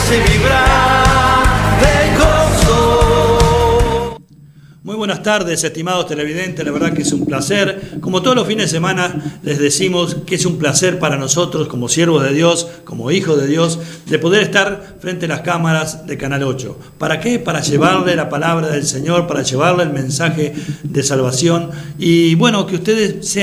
hace vibrar de gozo. Muy buenas tardes, estimados televidentes, la verdad que es un placer. Como todos los fines de semana les decimos que es un placer para nosotros como siervos de Dios, como hijos de Dios, de poder estar frente a las cámaras de Canal 8. ¿Para qué? Para llevarle la palabra del Señor, para llevarle el mensaje de salvación y bueno, que ustedes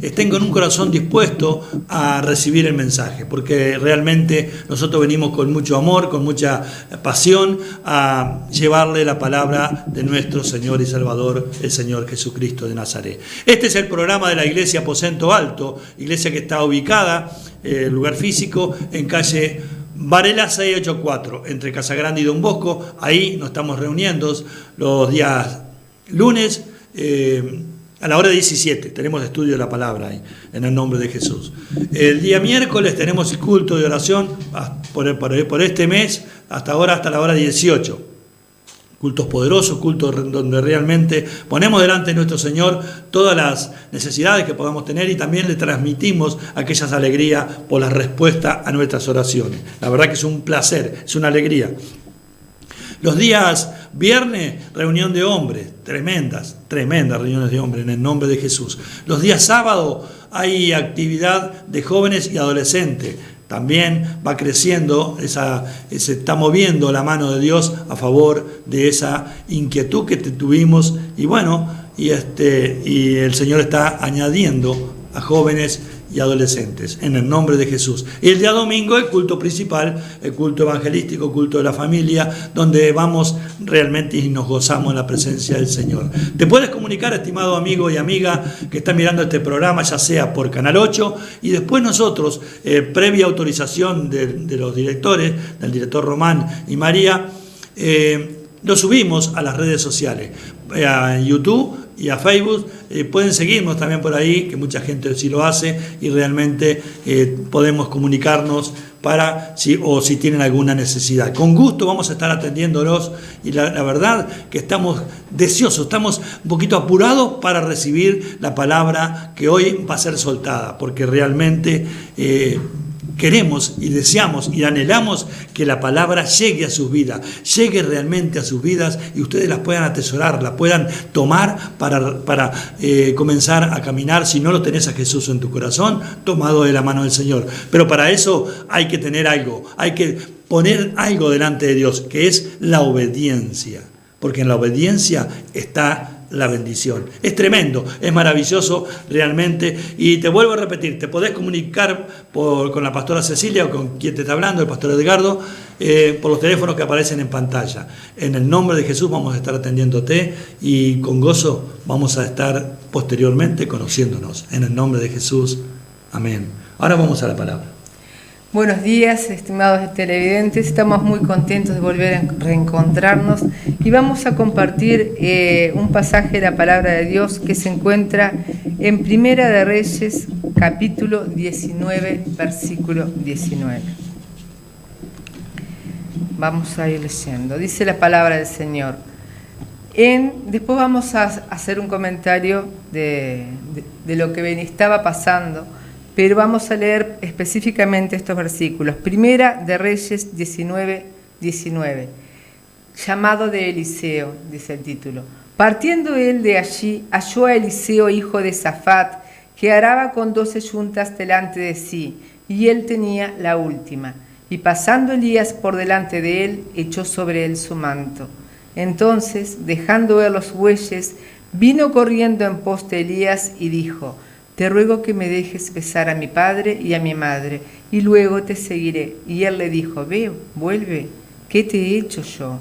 estén con un corazón dispuesto a recibir el mensaje, porque realmente nosotros venimos con mucho amor, con mucha pasión a llevarle la palabra de nuestro Señor y Salvador, el Señor Jesucristo de Nazaret. Este es el programa de la Iglesia Aposento Alto, iglesia que está ubicada, lugar físico, en calle Varela 684, entre Casagrande y Don Bosco. Ahí nos estamos reuniendo los días lunes a la hora 17. Tenemos estudio de la palabra ahí, en el nombre de Jesús. El día miércoles tenemos culto de oración por este mes, hasta ahora, hasta la hora 18. Cultos poderosos, cultos donde realmente ponemos delante de nuestro Señor todas las necesidades que podamos tener y también le transmitimos aquellas alegrías por la respuesta a nuestras oraciones. La verdad que es un placer, es una alegría. Los días viernes, reunión de hombres, tremendas reuniones de hombres en el nombre de Jesús. Los días sábado hay actividad de jóvenes y adolescentes. También va creciendo, se está moviendo la mano de Dios a favor de esa inquietud que tuvimos y bueno, y el Señor está añadiendo a jóvenes y adolescentes en el nombre de Jesús. Y el día domingo el culto principal, el culto evangelístico, el culto de la familia, donde vamos realmente y nos gozamos en la presencia del Señor. Te puedes comunicar, estimado amigo y amiga que está mirando este programa, ya sea por Canal 8 y después nosotros, previa autorización de los directores, del director Román y María, lo subimos a las redes sociales, a YouTube y a Facebook. Pueden seguirnos también por ahí, que mucha gente sí lo hace y realmente podemos comunicarnos si tienen alguna necesidad. Con gusto vamos a estar atendiéndolos y la verdad que estamos deseosos, estamos un poquito apurados para recibir la palabra que hoy va a ser soltada, porque realmente queremos y deseamos y anhelamos que la palabra llegue a sus vidas, llegue realmente a sus vidas y ustedes las puedan atesorar, la puedan tomar para comenzar a caminar. Si no lo tenés a Jesús en tu corazón, tomado de la mano del Señor. Pero para eso hay que tener algo, hay que poner algo delante de Dios, que es la obediencia. Porque en la obediencia está la bendición. Es tremendo, es maravilloso realmente. Y te vuelvo a repetir, te podés comunicar con la pastora Cecilia o con quien te está hablando, el pastor Edgardo, por los teléfonos que aparecen en pantalla. En el nombre de Jesús vamos a estar atendiéndote y con gozo vamos a estar posteriormente conociéndonos. En el nombre de Jesús. Amén. Ahora vamos a la palabra. Buenos días, estimados televidentes. Estamos muy contentos de volver a reencontrarnos y vamos a compartir un pasaje de la palabra de Dios que se encuentra en Primera de Reyes, capítulo 19, versículo 19. Vamos a ir leyendo. Dice la palabra del Señor. Después vamos a hacer un comentario de lo que estaba pasando. Pero vamos a leer específicamente estos versículos. Primera de Reyes 19, 19. Llamado de Eliseo, dice el título. Partiendo él de allí, halló a Eliseo, hijo de Safat, que araba con 12 yuntas delante de sí, y él tenía la última. Y pasando Elías por delante de él, echó sobre él su manto. Entonces, dejando ver los bueyes, vino corriendo en pos de Elías y dijo: te ruego que me dejes besar a mi padre y a mi madre, y luego te seguiré. Y él le dijo: ve, vuelve, ¿qué te he hecho yo?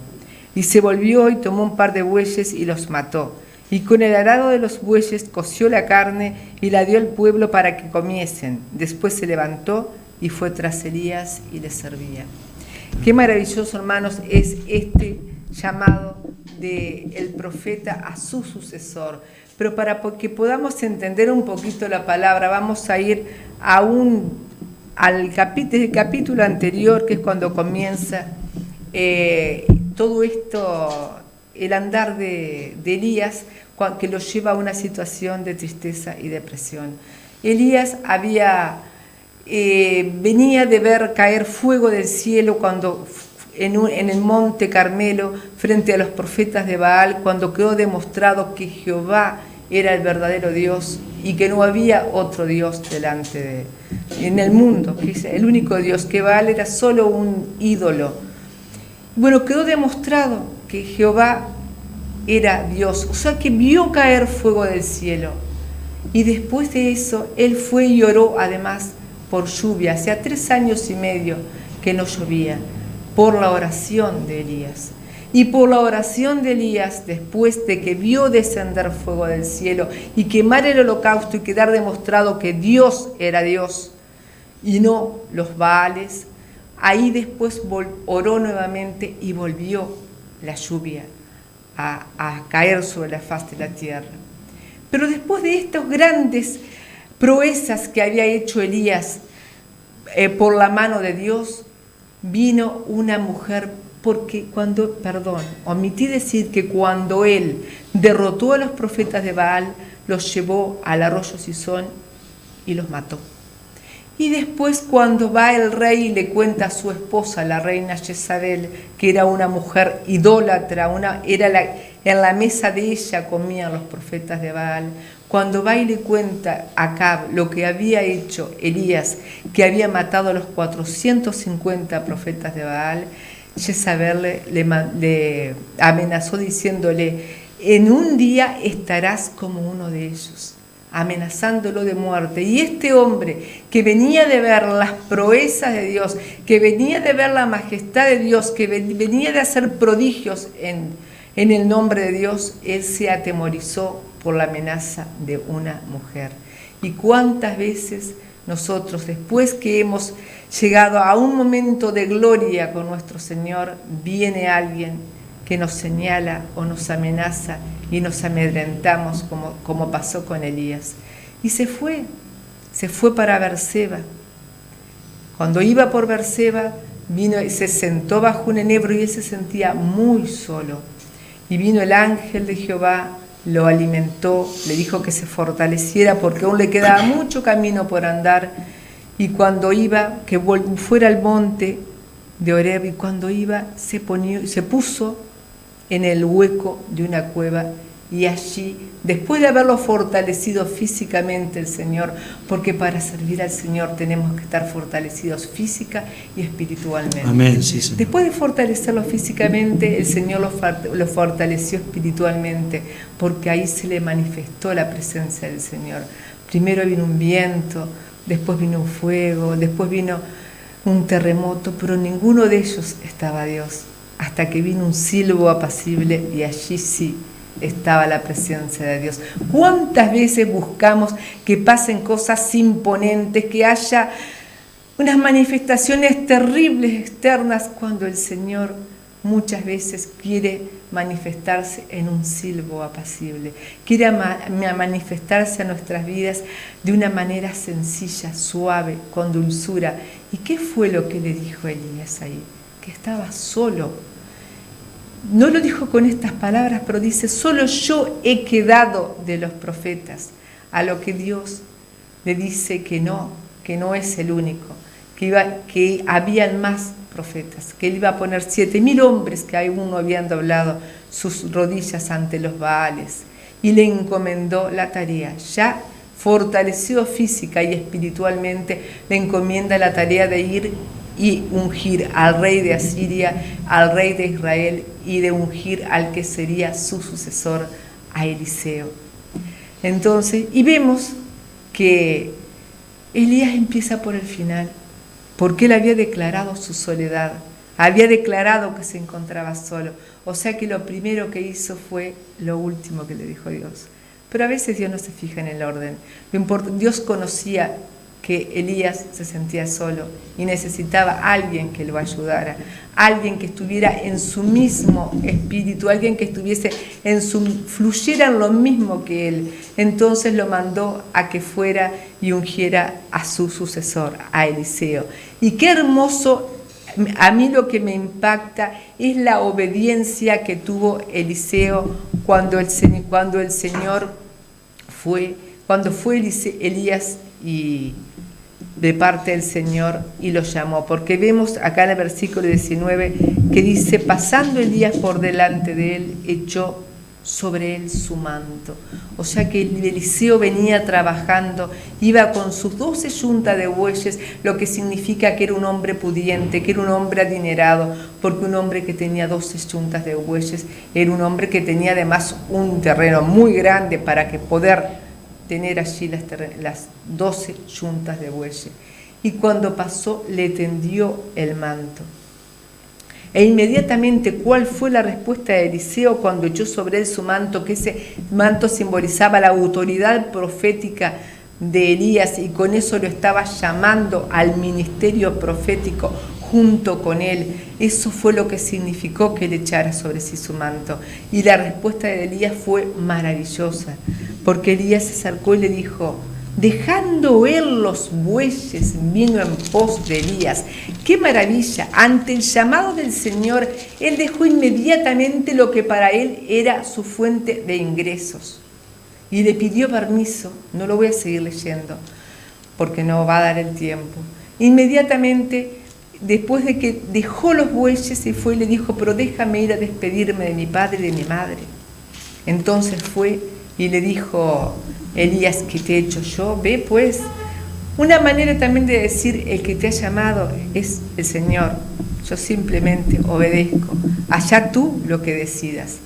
Y se volvió y tomó un par de bueyes y los mató. Y con el arado de los bueyes coció la carne y la dio al pueblo para que comiesen. Después se levantó y fue tras Elías y le servía. Qué maravilloso, hermanos, es este llamado del profeta a su sucesor. Pero para que podamos entender un poquito la palabra, vamos a ir al capítulo anterior, que es cuando comienza todo esto, el andar de Elías, que lo lleva a una situación de tristeza y depresión. Elías había venía de ver caer fuego del cielo cuando en el monte Carmelo frente a los profetas de Baal, cuando quedó demostrado que Jehová era el verdadero Dios y que no había otro Dios delante en el mundo, que es el único Dios, que Baal era solo un ídolo. Bueno, quedó demostrado que Jehová era Dios, o sea que vio caer fuego del cielo. Y después de eso, él fue y oró además por lluvia. Hacía 3 años y medio que no llovía, por la oración de Elías. Y por la oración de Elías, después de que vio descender fuego del cielo y quemar el holocausto y quedar demostrado que Dios era Dios y no los Baales, ahí después oró nuevamente y volvió la lluvia a caer sobre la faz de la tierra. Pero después de estas grandes proezas que había hecho Elías por la mano de Dios, vino una mujer, porque omití decir que cuando él derrotó a los profetas de Baal, los llevó al arroyo Cisón y los mató. Y después cuando va el rey y le cuenta a su esposa, la reina Jezabel, que era una mujer idólatra, en la mesa de ella comían los profetas de Baal. Cuando va y le cuenta a Acab lo que había hecho Elías, que había matado a los 450 profetas de Baal, Jezabel le amenazó diciéndole: en un día estarás como uno de ellos, amenazándolo de muerte. Y este hombre que venía de ver las proezas de Dios, que venía de ver la majestad de Dios, que venía de hacer prodigios en el nombre de Dios, él se atemorizó por la amenaza de una mujer. Y cuántas veces nosotros, después que hemos llegado a un momento de gloria con nuestro Señor, viene alguien que nos señala o nos amenaza y nos amedrentamos como pasó con Elías. Y se fue para Berseba. Cuando iba por Berseba, vino y se sentó bajo un enebro y él se sentía muy solo. Y vino el ángel de Jehová, lo alimentó, le dijo que se fortaleciera porque aún le quedaba mucho camino por andar. Y cuando iba, que fuera al monte de Horeb, y cuando iba se puso en el hueco de una cueva, y allí, después de haberlo fortalecido físicamente el Señor, porque para servir al Señor tenemos que estar fortalecidos física y espiritualmente. Amén, sí, Señor. Después de fortalecerlo físicamente, el Señor lo fortaleció espiritualmente, porque ahí se le manifestó la presencia del Señor. Primero vino un viento, después vino un fuego, después vino un terremoto, pero ninguno de ellos estaba Dios, hasta que vino un silbo apacible y allí sí estaba la presencia de Dios. ¿Cuántas veces buscamos que pasen cosas imponentes, que haya unas manifestaciones terribles externas, cuando el Señor muchas veces quiere manifestarse en un silbo apacible, quiere manifestarse a nuestras vidas de una manera sencilla, suave, con dulzura? ¿Y qué fue lo que le dijo Elías ahí? Que estaba solo. No lo dijo con estas palabras, pero dice: solo yo he quedado de los profetas. A lo que Dios le dice que no es el único, que habían más profetas, que él iba a poner 7.000 hombres que aún no habían doblado sus rodillas ante los Baales, y le encomendó la tarea. Ya fortalecido física y espiritualmente, le encomienda la tarea de ir y ungir al rey de Asiria, al rey de Israel, y de ungir al que sería su sucesor, a Eliseo. Entonces, y vemos que Elías empieza por el final, porque él había declarado su soledad, había declarado que se encontraba solo. O sea que lo primero que hizo fue lo último que le dijo Dios. Pero a veces Dios no se fija en el orden. Dios conocía que Elías se sentía solo y necesitaba a alguien que lo ayudara, alguien que estuviera en su mismo espíritu, alguien que estuviese fluyera en lo mismo que él. Entonces lo mandó a que fuera y ungiera a su sucesor, a Eliseo. Y qué hermoso, a mí lo que me impacta es la obediencia que tuvo Eliseo cuando fue Elías de parte del Señor y lo llamó, porque vemos acá en el versículo 19 que dice, pasando Elías por delante de él, echó sobre él su manto. O sea que Eliseo venía trabajando, iba con sus 12 yuntas de bueyes, lo que significa que era un hombre pudiente, que era un hombre adinerado, porque un hombre que tenía 12 yuntas de bueyes era un hombre que tenía además un terreno muy grande para que poder tener allí las 12 yuntas de bueyes. Y cuando pasó, le tendió el manto. E inmediatamente, ¿cuál fue la respuesta de Eliseo cuando echó sobre él su manto? Que ese manto simbolizaba la autoridad profética de Elías, y con eso lo estaba llamando al ministerio profético junto con él. Eso fue lo que significó que él echara sobre sí su manto. Y la respuesta de Elías fue maravillosa, porque Elías se acercó y le dijo, dejando él los bueyes, vino en pos de Elías. ¡Qué maravilla! Ante el llamado del Señor, él dejó inmediatamente lo que para él era su fuente de ingresos. Y le pidió permiso, no lo voy a seguir leyendo, porque no va a dar el tiempo. Inmediatamente, después de que dejó los bueyes, se fue y le dijo, pero déjame ir a despedirme de mi padre y de mi madre. Entonces fue y le dijo, Elías, ¿qué te he hecho yo? Ve pues, una manera también de decir, el que te ha llamado es el Señor, yo simplemente obedezco, allá tú lo que decidas.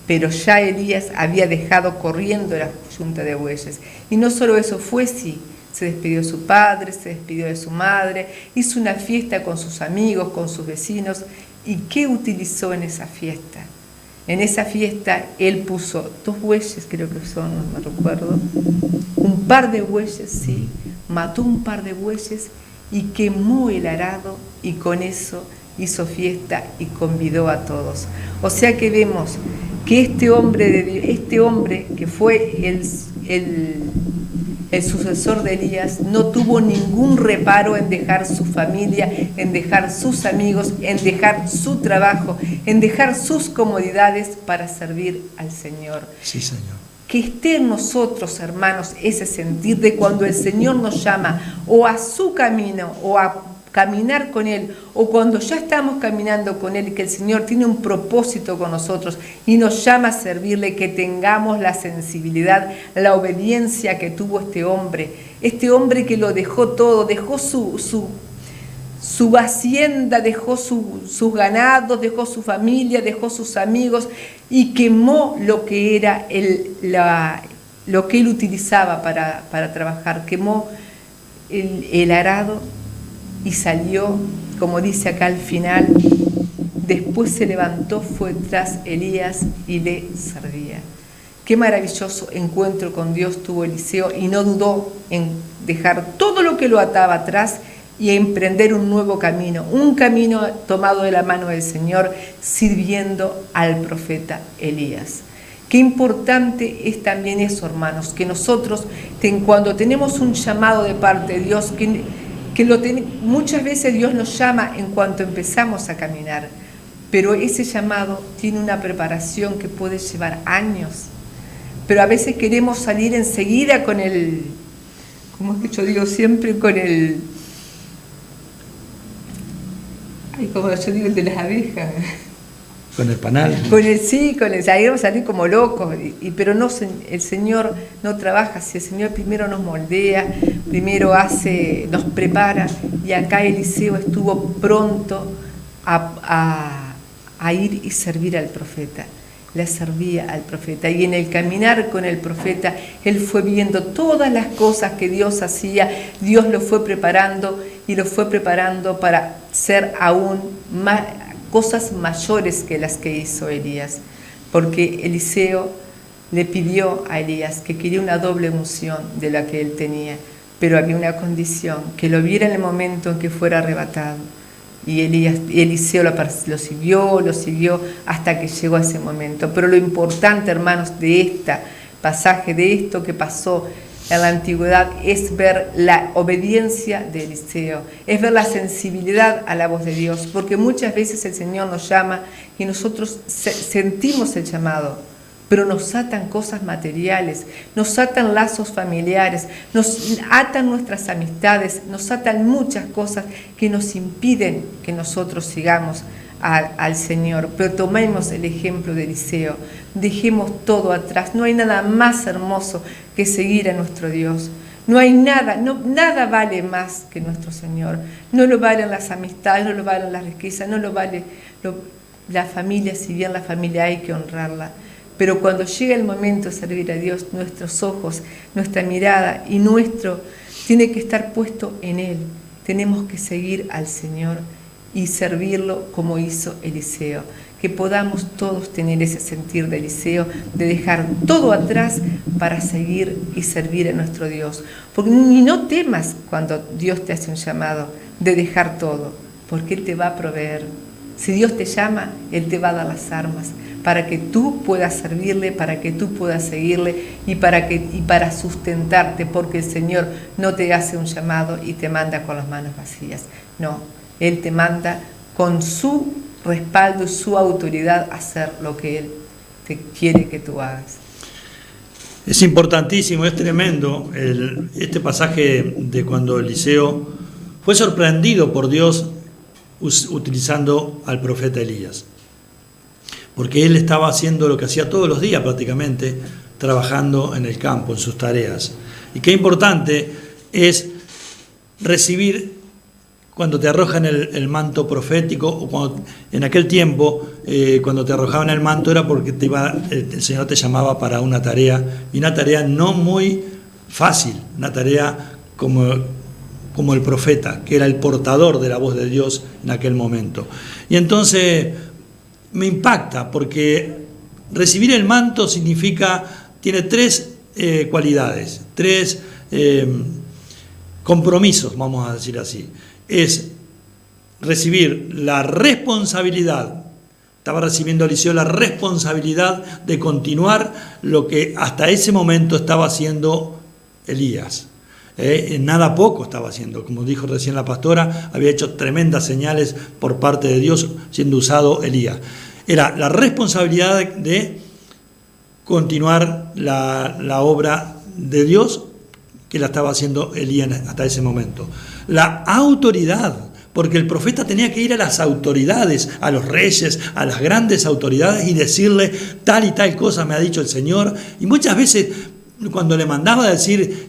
Pero ya Elías había dejado corriendo la yunta de bueyes. Y no solo eso, fue sí, se despidió de su padre, se despidió de su madre, hizo una fiesta con sus amigos, con sus vecinos. ¿Y qué utilizó en esa fiesta? En esa fiesta él puso 2 bueyes, creo que son, no me recuerdo, un par de bueyes, sí, mató un par de bueyes y quemó el arado, y con eso hizo fiesta y convidó a todos. O sea que vemos que este hombre que fue el sucesor de Elías, no tuvo ningún reparo en dejar su familia, en dejar sus amigos, en dejar su trabajo, en dejar sus comodidades para servir al Señor. Sí, Señor. Que esté en nosotros, hermanos, ese sentir de cuando el Señor nos llama o a su camino o a caminar con Él, o cuando ya estamos caminando con Él, que el Señor tiene un propósito con nosotros y nos llama a servirle, que tengamos la sensibilidad, la obediencia que tuvo este hombre que lo dejó todo, dejó su hacienda, dejó sus ganados, dejó su familia, dejó sus amigos y quemó lo que era lo que él utilizaba para trabajar, quemó el arado y salió, como dice acá al final, después se levantó, fue tras Elías y le servía. Qué maravilloso encuentro con Dios tuvo Eliseo, y no dudó en dejar todo lo que lo ataba atrás y emprender un nuevo camino, un camino tomado de la mano del Señor, sirviendo al profeta Elías. Qué importante es también eso, hermanos, que nosotros, cuando tenemos un llamado de parte de Dios, muchas veces Dios nos llama en cuanto empezamos a caminar, pero ese llamado tiene una preparación que puede llevar años. Pero a veces queremos salir enseguida con como es que yo digo siempre, como yo digo, el de las abejas. Con el panal. Ahí vamos a salir como locos, pero no, el Señor no trabaja así. El Señor primero nos moldea, primero nos prepara, y acá Eliseo estuvo pronto a ir y servir al profeta. Le servía al profeta, y en el caminar con el profeta, él fue viendo todas las cosas que Dios hacía. Dios lo fue preparando, y lo fue preparando para ser aún más, cosas mayores que las que hizo Elías, porque Eliseo le pidió a Elías que quería una doble unción de la que él tenía, pero había una condición, que lo viera en el momento en que fuera arrebatado. Y Eliseo lo siguió hasta que llegó a ese momento. Pero lo importante, hermanos, de este pasaje, de esto que pasó en la antigüedad, es ver la obediencia de Eliseo, es ver la sensibilidad a la voz de Dios, porque muchas veces el Señor nos llama y nosotros sentimos el llamado, pero nos atan cosas materiales, nos atan lazos familiares, nos atan nuestras amistades, nos atan muchas cosas que nos impiden que nosotros sigamos al Señor. Pero tomemos el ejemplo de Eliseo, dejemos todo atrás. No hay nada más hermoso que seguir a nuestro Dios. No hay nada, nada vale más que nuestro Señor. No lo valen las amistades, no lo valen las riquezas, no lo vale la familia, si bien la familia hay que honrarla. Pero cuando llega el momento de servir a Dios, nuestros ojos, nuestra mirada y nuestro tiene que estar puesto en Él. Tenemos que seguir al Señor y servirlo como hizo Eliseo. Que podamos todos tener ese sentir de Eliseo, de dejar todo atrás para seguir y servir a nuestro Dios. Porque ni no temas cuando Dios te hace un llamado de dejar todo, porque Él te va a proveer. Si Dios te llama, Él te va a dar las armas para que tú puedas servirle, para que tú puedas seguirle y para sustentarte, porque el Señor no te hace un llamado y te manda con las manos vacías. No, Él te manda con su respaldo y su autoridad a hacer lo que Él te quiere que tú hagas. Es importantísimo, es tremendo este pasaje de cuando Eliseo fue sorprendido por Dios utilizando al profeta Elías. Porque él estaba haciendo lo que hacía todos los días prácticamente, trabajando en el campo, en sus tareas. Y qué importante es recibir cuando te arrojan el manto profético, o cuando, en aquel tiempo, cuando te arrojaban el manto era porque el Señor te llamaba para una tarea, y una tarea no muy fácil, una tarea como el profeta, que era el portador de la voz de Dios en aquel momento. Y entonces me impacta, porque recibir el manto tiene tres cualidades, tres compromisos, vamos a decir así. Es recibir la responsabilidad, estaba recibiendo Eliseo la responsabilidad de continuar lo que hasta ese momento estaba haciendo Elías. Nada poco estaba haciendo, como dijo recién la pastora, había hecho tremendas señales por parte de Dios siendo usado Elías. Era la responsabilidad de continuar la obra de Dios que la estaba haciendo Elías hasta ese momento. La autoridad, porque el profeta tenía que ir a las autoridades, a los reyes, a las grandes autoridades y decirle tal y tal cosa me ha dicho el Señor. Y muchas veces cuando le mandaba a decir,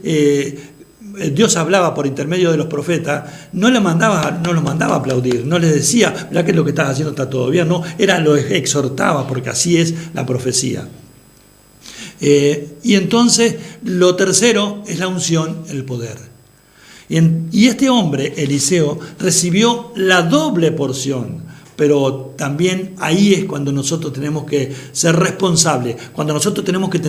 Dios hablaba por intermedio de los profetas, no los mandaba a aplaudir, no les decía, ¿verdad que lo que estás haciendo está todo bien? No, lo exhortaba, porque así es la profecía. Y entonces lo tercero es la unción, el poder. Y este hombre, Eliseo, recibió la doble porción, pero también ahí es cuando nosotros tenemos que ser responsables, cuando nosotros tenemos que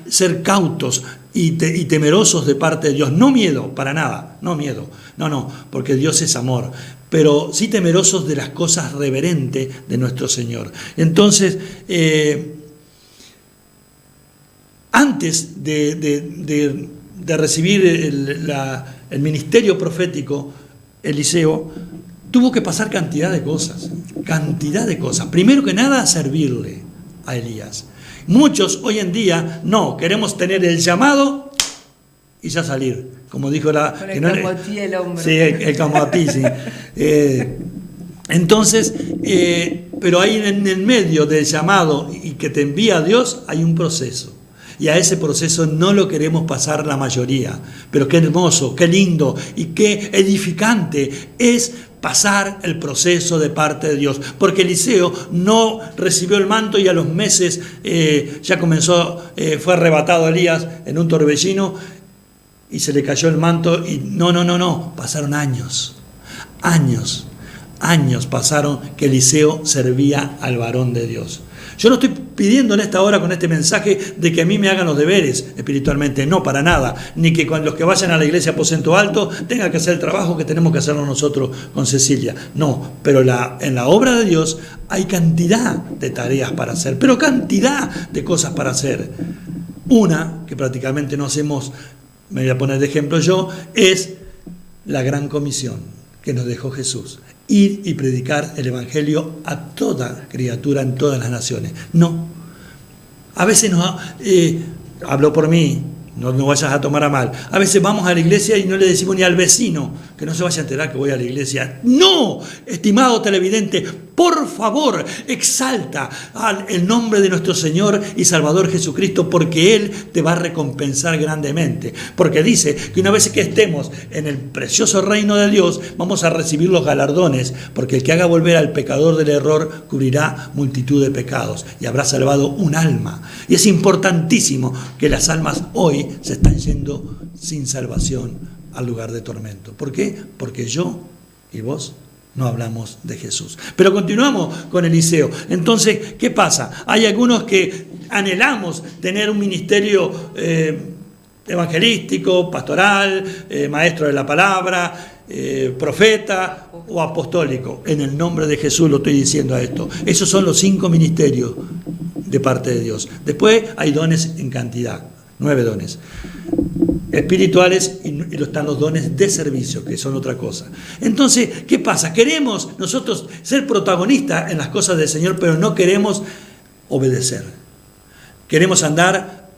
ser cautos y temerosos de parte de Dios. No miedo, para nada, no miedo, no, porque Dios es amor, pero sí temerosos de las cosas reverentes de nuestro Señor. Entonces, antes de recibir el ministerio profético, Eliseo tuvo que pasar cantidad de cosas. Primero que nada, servirle a Elías. Muchos hoy en día queremos tener el llamado y ya salir, como dijo con el camotí el hombre. Sí, el camotí, sí. Entonces, pero ahí en el medio del llamado y que te envía Dios hay un proceso. Y a ese proceso no lo queremos pasar la mayoría. Pero qué hermoso, qué lindo y qué edificante es pasar el proceso de parte de Dios. Porque Eliseo no recibió el manto y a los meses ya comenzó, fue arrebatado Elías en un torbellino y se le cayó el manto y no, pasaron años pasaron que Eliseo servía al varón de Dios. Yo no estoy pidiendo en esta hora con este mensaje de que a mí me hagan los deberes espiritualmente, no, para nada, ni que con los que vayan a la iglesia Aposento Alto tengan que hacer el trabajo que tenemos que hacerlo nosotros con Cecilia. No, pero en la obra de Dios hay cantidad de tareas para hacer, pero cantidad de cosas para hacer. Una que prácticamente no hacemos, me voy a poner de ejemplo yo, es la gran comisión que nos dejó Jesús. Ir y predicar el Evangelio a toda criatura en todas las naciones. No. A veces hablo por mí, no vayas a tomar a mal. A veces vamos a la iglesia y no le decimos ni al vecino que no se vaya a enterar que voy a la iglesia. No, estimado televidente, por favor, exalta el nombre de nuestro Señor y Salvador Jesucristo, porque Él te va a recompensar grandemente. Porque dice que una vez que estemos en el precioso reino de Dios, vamos a recibir los galardones, porque el que haga volver al pecador del error cubrirá multitud de pecados y habrá salvado un alma. Y es importantísimo que las almas hoy se están yendo sin salvación al lugar de tormento. ¿Por qué? Porque yo y vos no hablamos de Jesús. Pero continuamos con Eliseo. Entonces, ¿qué pasa? Hay algunos que anhelamos tener un ministerio evangelístico, pastoral, maestro de la palabra, profeta o apostólico. En el nombre de Jesús lo estoy diciendo a esto. Esos son los 5 ministerios de parte de Dios. Después hay dones en cantidad, 9 dones espirituales, y están los dones de servicio, que son otra cosa. Entonces, ¿qué pasa? Queremos nosotros ser protagonistas en las cosas del Señor, pero no queremos obedecer. Queremos andar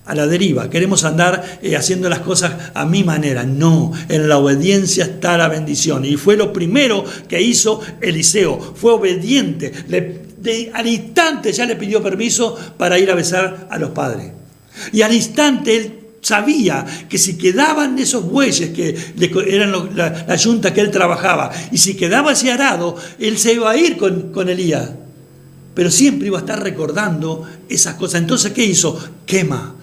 a la deriva, queremos andar haciendo las cosas a mi manera. No, en la obediencia está la bendición. Y fue lo primero que hizo Eliseo, fue obediente. Al instante ya le pidió permiso para ir a besar a los padres. Y al instante él sabía que si quedaban esos bueyes que eran la yunta que él trabajaba, y si quedaba ese arado, él se iba a ir con Elías. Pero siempre iba a estar recordando esas cosas. Entonces, ¿qué hizo? Quema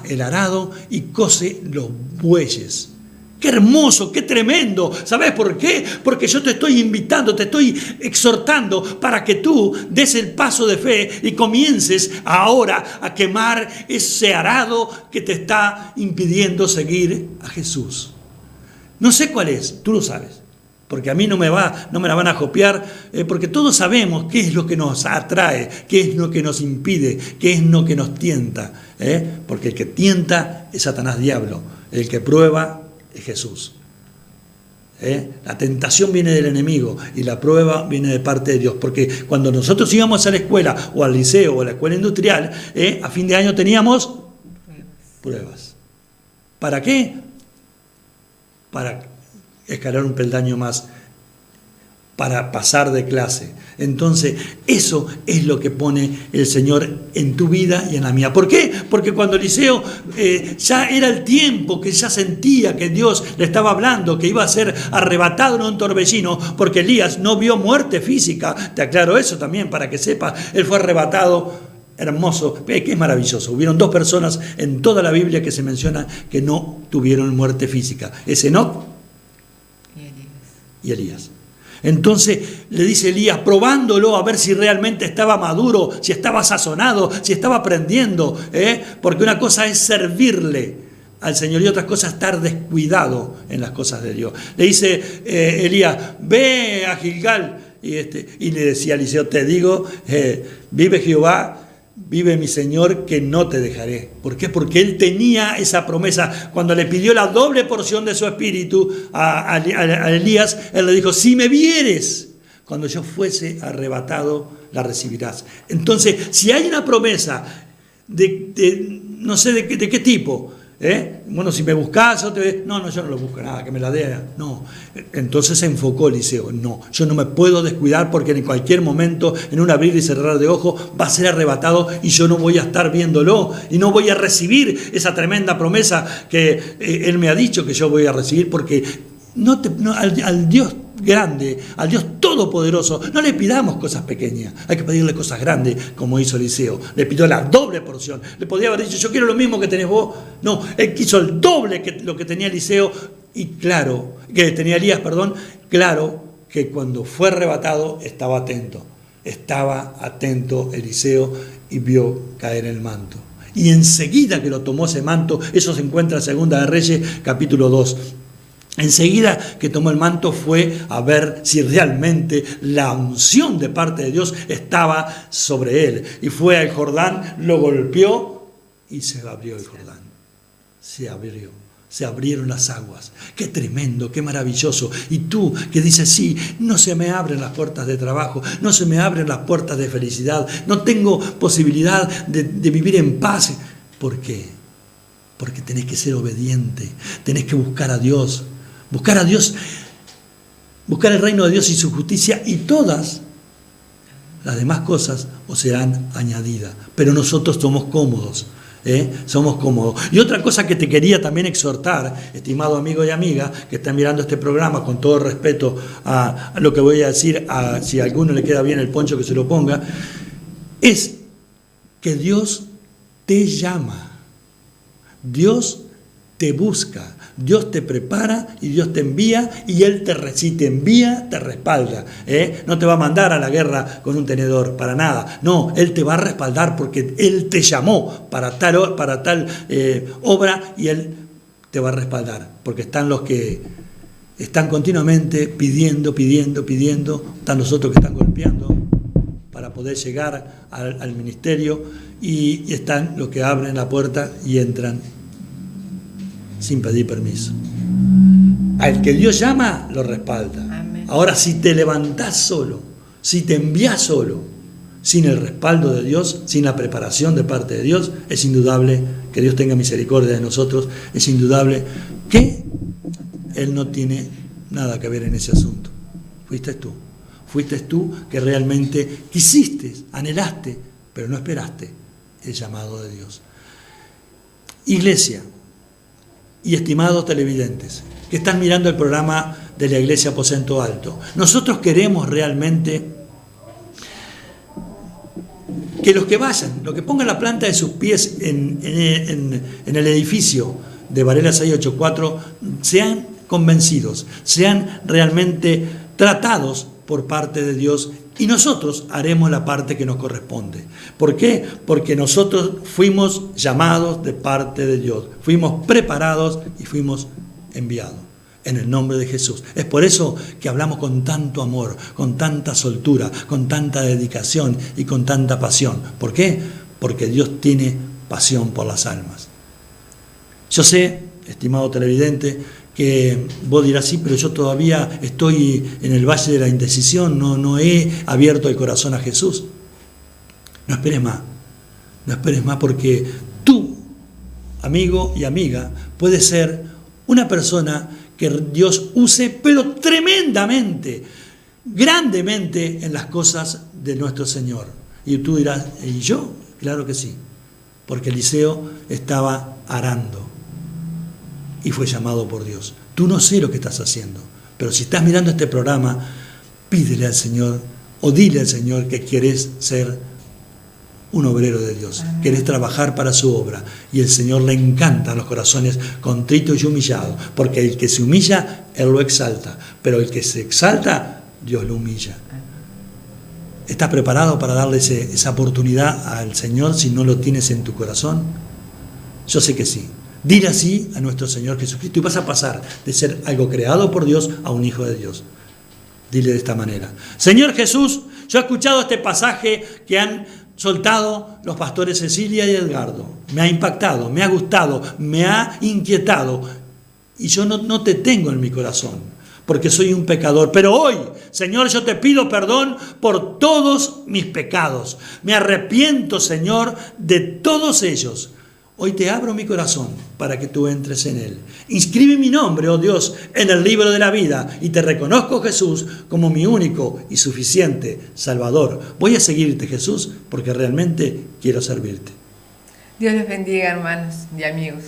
el arado y cose los bueyes. ¡Qué hermoso, qué tremendo! ¿Sabes por qué? Porque yo te estoy invitando, te estoy exhortando para que tú des el paso de fe y comiences ahora a quemar ese arado que te está impidiendo seguir a Jesús. No sé cuál es, tú lo sabes, porque a mí no me la van a copiar, porque todos sabemos qué es lo que nos atrae, qué es lo que nos impide, qué es lo que nos tienta, porque el que tienta es Satanás diablo, el que prueba es Jesús. La tentación viene del enemigo y la prueba viene de parte de Dios, porque cuando nosotros íbamos a la escuela o al liceo o a la escuela industrial, a fin de año teníamos pruebas. ¿Para qué? Para escalar un peldaño más, para pasar de clase. Entonces, eso es lo que pone el Señor en tu vida y en la mía. ¿Por qué? Porque cuando Eliseo ya era el tiempo que ya sentía que Dios le estaba hablando, que iba a ser arrebatado en un torbellino, porque Elías no vio muerte física. Te aclaro eso también para que sepas. Él fue arrebatado, hermoso, que es maravilloso. Hubieron 2 personas en toda la Biblia que se menciona que no tuvieron muerte física. Es Enoc y Elías. Entonces le dice Elías, probándolo a ver si realmente estaba maduro, si estaba sazonado, si estaba aprendiendo, porque una cosa es servirle al Señor y otra cosa es estar descuidado en las cosas de Dios. Le dice Elías, ve a Gilgal, y le decía a Eliseo, te digo, vive Jehová, vive mi Señor, que no te dejaré. ¿Por qué? Porque él tenía esa promesa. Cuando le pidió la doble porción de su espíritu a Elías, él le dijo, si me vieres, cuando yo fuese arrebatado, la recibirás. Entonces, si hay una promesa no sé de qué tipo, bueno, si me buscas, no, yo no lo busco nada, que me la dé, no. Entonces se enfocó Eliseo, no, yo no me puedo descuidar porque en cualquier momento, en un abrir y cerrar de ojos, va a ser arrebatado y yo no voy a estar viéndolo y no voy a recibir esa tremenda promesa que él me ha dicho que yo voy a recibir, porque al Dios grande, al Dios todopoderoso, no le pidamos cosas pequeñas, hay que pedirle cosas grandes, como hizo Eliseo. Le pidió la doble porción. Le podía haber dicho, yo quiero lo mismo que tenés vos. No, él quiso el doble que lo que tenía Eliseo, y claro, que tenía Elías, claro que cuando fue arrebatado estaba atento Eliseo y vio caer el manto. Y enseguida que lo tomó ese manto, eso se encuentra en Segunda de Reyes, capítulo 2. Enseguida que tomó el manto fue a ver si realmente la unción de parte de Dios estaba sobre él. Y fue al Jordán, lo golpeó y se abrió el Jordán. Se se abrieron las aguas. Qué tremendo, qué maravilloso. Y tú que dices, sí, no se me abren las puertas de trabajo, no se me abren las puertas de felicidad, no tengo posibilidad de vivir en paz. ¿Por qué? Porque tenés que ser obediente, tenés que buscar a Dios, buscar el reino de Dios y su justicia, y todas las demás cosas os serán añadidas. Pero nosotros somos cómodos. Somos cómodos. Y otra cosa que te quería también exhortar, estimado amigo y amiga que están mirando este programa, con todo respeto a lo que voy a decir, si a alguno le queda bien el poncho que se lo ponga, es que Dios te llama, Dios te busca, Dios te prepara y Dios te envía, y Él te envía, te respalda. No te va a mandar a la guerra con un tenedor, para nada. No, Él te va a respaldar porque Él te llamó para tal obra, y Él te va a respaldar. Porque están los que están continuamente pidiendo, están los otros que están golpeando para poder llegar al ministerio, y están los que abren la puerta y entran sin pedir permiso. Al que Dios llama, lo respalda. Amén. Ahora, si te levantás solo, si te envías solo, sin el respaldo de Dios, sin la preparación de parte de Dios, es indudable que Dios tenga misericordia de nosotros, es indudable que Él no tiene nada que ver en ese asunto. Fuiste tú que realmente quisiste, anhelaste, pero no esperaste el llamado de Dios. Iglesia y estimados televidentes que están mirando el programa de la Iglesia Aposento Alto, nosotros queremos realmente que los que vayan, los que pongan la planta de sus pies en el edificio de Varela 684, sean convencidos, sean realmente tratados por parte de Dios, y nosotros haremos la parte que nos corresponde. ¿Por qué? Porque nosotros fuimos llamados de parte de Dios, fuimos preparados y fuimos enviados en el nombre de Jesús. Es por eso que hablamos con tanto amor, con tanta soltura, con tanta dedicación y con tanta pasión. ¿Por qué? Porque Dios tiene pasión por las almas. Yo sé, estimado televidente, que vos dirás, sí, pero yo todavía estoy en el valle de la indecisión, no he abierto el corazón a Jesús. No esperes más, porque tú, amigo y amiga, puedes ser una persona que Dios use, pero tremendamente, grandemente en las cosas de nuestro Señor. Y tú dirás, ¿y yo? Claro que sí, porque Eliseo estaba arando y fue llamado por Dios. Tú no sé lo que estás haciendo, pero si estás mirando este programa, pídele al Señor o dile al Señor que querés ser un obrero de Dios, amén, querés trabajar para su obra, y el Señor le encantan los corazones contritos y humillados, porque el que se humilla, Él lo exalta, pero el que se exalta, Dios lo humilla. ¿Estás preparado para darle esa oportunidad al Señor si no lo tienes en tu corazón? Yo sé que sí. Dile así a nuestro Señor Jesucristo y vas a pasar de ser algo creado por Dios a un hijo de Dios. Dile de esta manera: Señor Jesús, yo he escuchado este pasaje que han soltado los pastores Cecilia y Edgardo. Me ha impactado, me ha gustado, me ha inquietado, y yo no te tengo en mi corazón, porque soy un pecador. Pero hoy, Señor, yo te pido perdón por todos mis pecados. Me arrepiento, Señor, de todos ellos. Hoy te abro mi corazón para que tú entres en él. Inscribe mi nombre, oh Dios, en el libro de la vida, y te reconozco, Jesús, como mi único y suficiente Salvador. Voy a seguirte, Jesús, porque realmente quiero servirte. Dios les bendiga, hermanos y amigos.